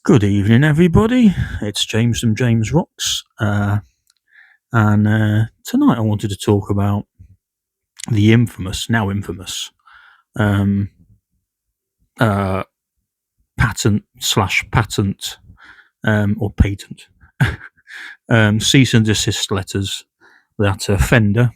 Good evening, everybody. It's James from James Rocks, and tonight I wanted to talk about the now infamous, um, uh, patent or patent cease and desist letters that Fender,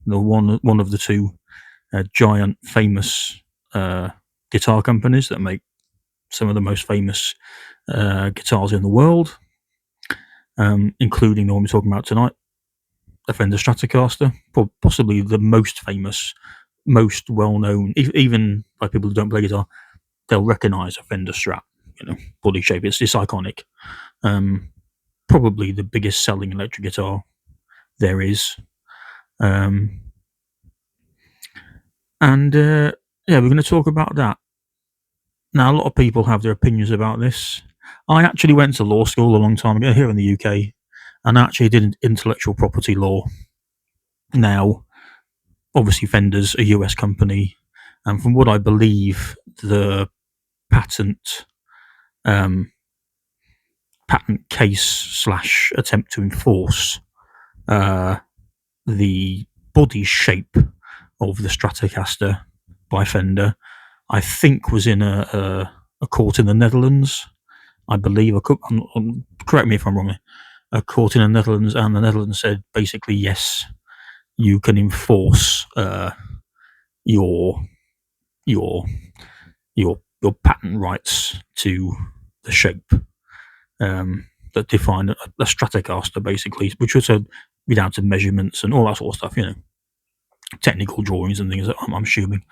the one of the two giant famous guitar companies that make some of the most famous guitars in the world, including the one we're talking about tonight, the Fender Stratocaster, possibly the most famous, most well-known, even by people who don't play guitar, they'll recognise a Fender Strat, body shape. It's iconic. Probably the biggest selling electric guitar there is. Yeah, we're going to talk about that. Now, a lot of people have their opinions about this. I actually went to law school a long time ago here in the UK, and I actually did intellectual property law. Now, obviously, Fender's a US company, and from what I believe, the patent case / attempt to enforce the body shape of the Stratocaster by Fender, I think was in a court in the Netherlands. I believe, correct me if I'm wrong, a court in the Netherlands, and the Netherlands said basically yes, you can enforce your patent rights to the shape that define a Stratocaster, basically, which was be down to measurements and all that sort of stuff, technical drawings and things, I'm assuming.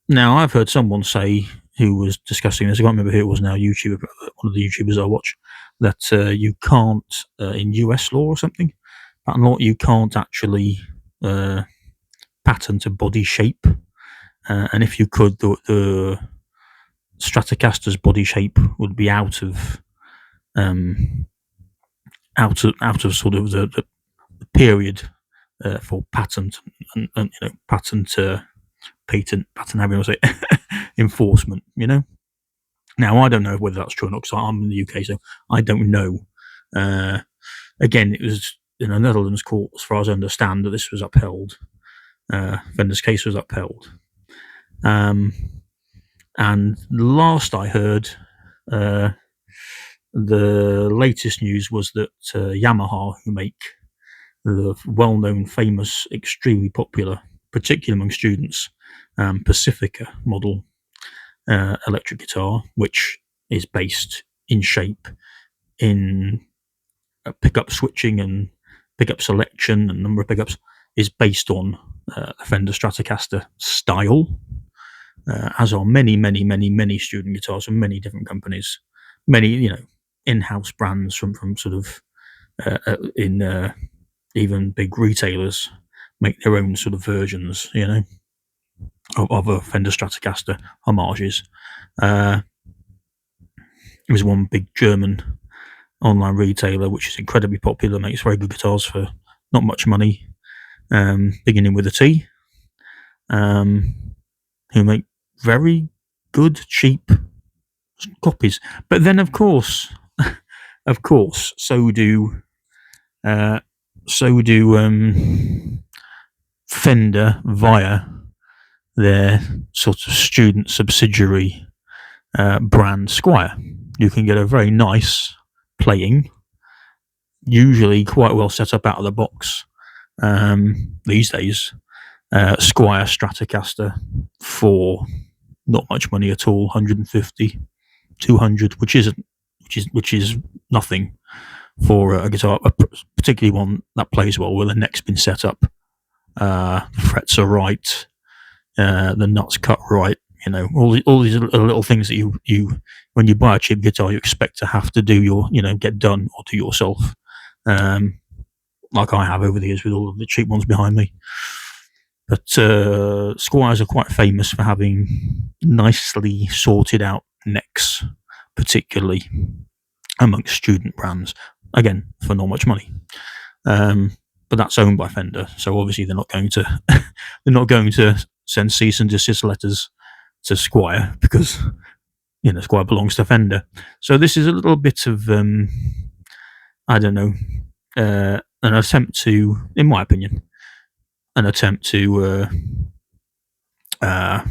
Now, I've heard someone say, who was discussing this, I can't remember who it was now, YouTuber, one of the YouTubers I watch, that you can't, in US law or something, patent law, you can't actually patent a body shape, and if you could, the Stratocaster's body shape would be out of sort of the period for patent and patent how do you say enforcement. Now, I don't know whether that's true or not, because I'm in the UK, so I don't know. Again, it was in a Netherlands court, as far as I understand, that this was upheld. Fender's case was upheld. And last I heard, the latest news was that Yamaha, who make the well-known, famous, extremely popular, particularly among students, Pacifica model electric guitar, which is based in shape in pickup switching and pickup selection and number of pickups, is based on the Fender Stratocaster style, as are many student guitars from many different companies, many in-house brands from sort of even big retailers make their own sort of versions, of a Fender Stratocaster homages. There was one big German online retailer which is incredibly popular, makes very good guitars for not much money, beginning with a T, who make very good, cheap copies. But then, of course, so do Fender via their sort of student subsidiary brand Squire. You can get a very nice playing, usually quite well set up out of the box these days, Squire Stratocaster for not much money at all, 150, 200, which is nothing for a guitar, particularly one that plays well, where the neck's been set up, the frets are right, the nuts cut right, all these little things that you when you buy a cheap guitar you expect to have to do get done or do yourself, like I have over the years with all of the cheap ones behind me. But Squires are quite famous for having nicely sorted out necks, particularly amongst student brands, again for not much money. But that's owned by Fender, so obviously they're not going to send cease and desist letters to Squire, because Squire belongs to Fender. So this is a little bit of I don't know, an attempt to, in my opinion, an attempt to uh,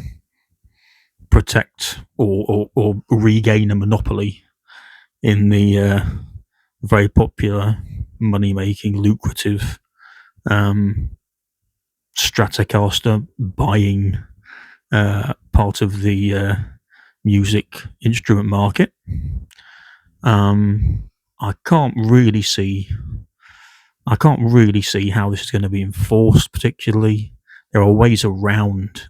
protect or regain a monopoly in the very popular, money-making, lucrative Stratocaster buying part of the music instrument market. I can't really see how this is going to be enforced particularly. There are ways around.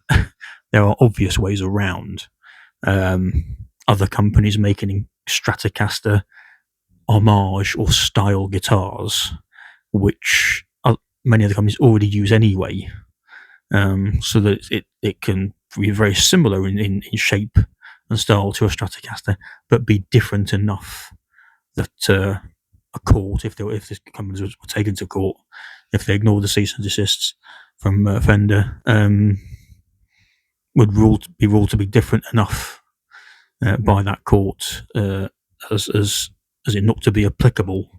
There are obvious ways around other companies making Stratocaster homage or style guitars, which many other companies already use anyway. So that it can be very similar in shape and style to a Stratocaster, but be different enough that a court, if this companies were taken to court, if they ignored the cease and desists from Fender, would be ruled to be different enough by that court as it not to be applicable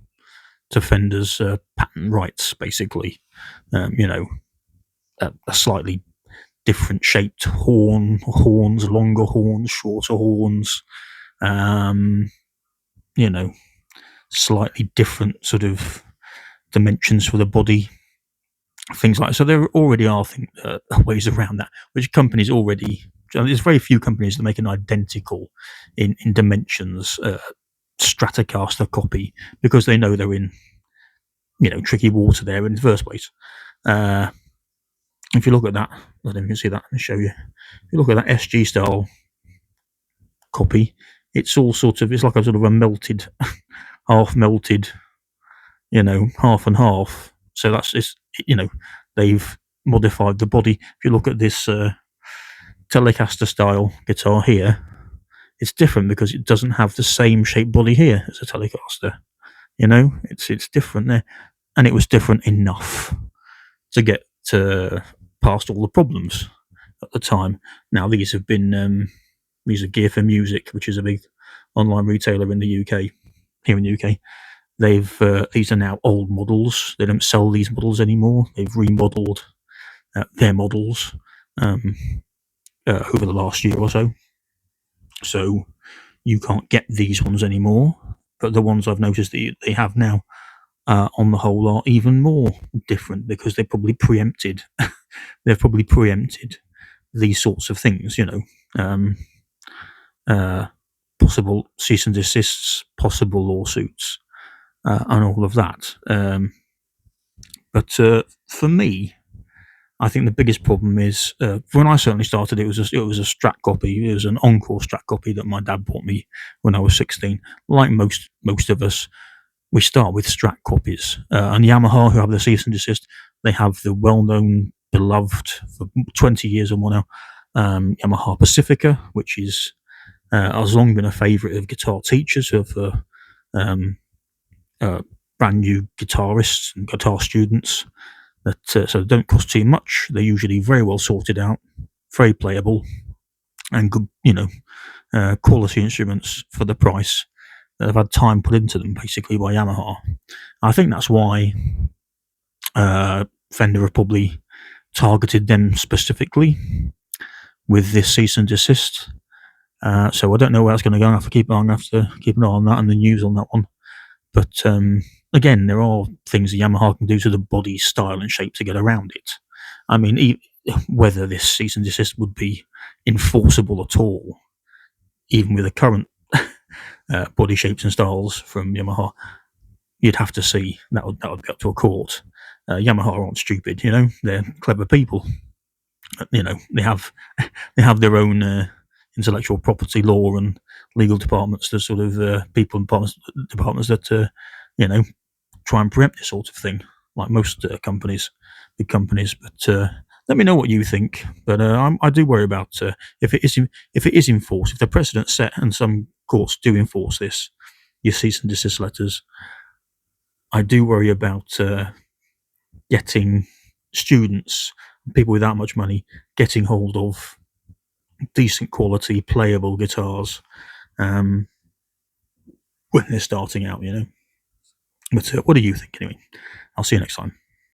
to Fender's patent rights, basically. A slightly different shaped horns, longer horns, shorter horns, slightly different sort of dimensions for the body, things like that. So there already are ways around that, which companies already. There's very few companies that make an identical in dimensions Stratocaster copy, because they know they're in tricky water there in the first place. If you look at that, I don't know if you can see that. Let me show you. If you look at that SG style copy, it's all it's like a sort of a melted, half melted, half and half. So that's just, they've modified the body. If you look at this Telecaster style guitar here, it's different because it doesn't have the same shaped body here as a Telecaster. It's different there, and it was different enough to get past all the problems at the time. Now these are Gear for Music, which is a big online retailer in the UK. Here in the UK, these are now old models. They don't sell these models anymore. They've remodeled their models over the last year or so. So you can't get these ones anymore. But the ones I've noticed that they have now, on the whole, are even more different because they probably preempted. They've probably preempted these sorts of things. Possible cease and desists, possible lawsuits, and all of that. But for me, I think the biggest problem is when I certainly started, it was a Strat copy. It was an Encore Strat copy that my dad bought me when I was 16. Like most of us, we start with Strat copies. And Yamaha, who have the cease and desist, they have the well-known, beloved for 20 years or more now, Yamaha Pacifica, which is has long been a favourite of guitar teachers who are brand new guitarists and guitar students. That so they don't cost too much. They're usually very well sorted out, very playable, and good, quality instruments for the price that have had time put into them, basically, by Yamaha. I think that's why Fender have probably targeted them specifically with this cease and desist. So I don't know where that's going to go. I'm going to have to keep an eye on that and the news on that one. But again, there are things that Yamaha can do to the body style and shape to get around it. I mean, whether this cease and desist would be enforceable at all, even with the current body shapes and styles from Yamaha, you'd have to see. That would be up to a court. Yamaha aren't stupid, they're clever people. They have their own intellectual property law and legal departments, the sort of people and departments that try and preempt this sort of thing, like most big companies. But let me know what you think. But I do worry about if it is enforced, if the precedent's set and some courts do enforce this, your cease and desist letters. I do worry about getting students, people with that much money, getting hold of decent quality playable guitars um, when they're starting out, you know. But what do you think anyway? I'll see you next time.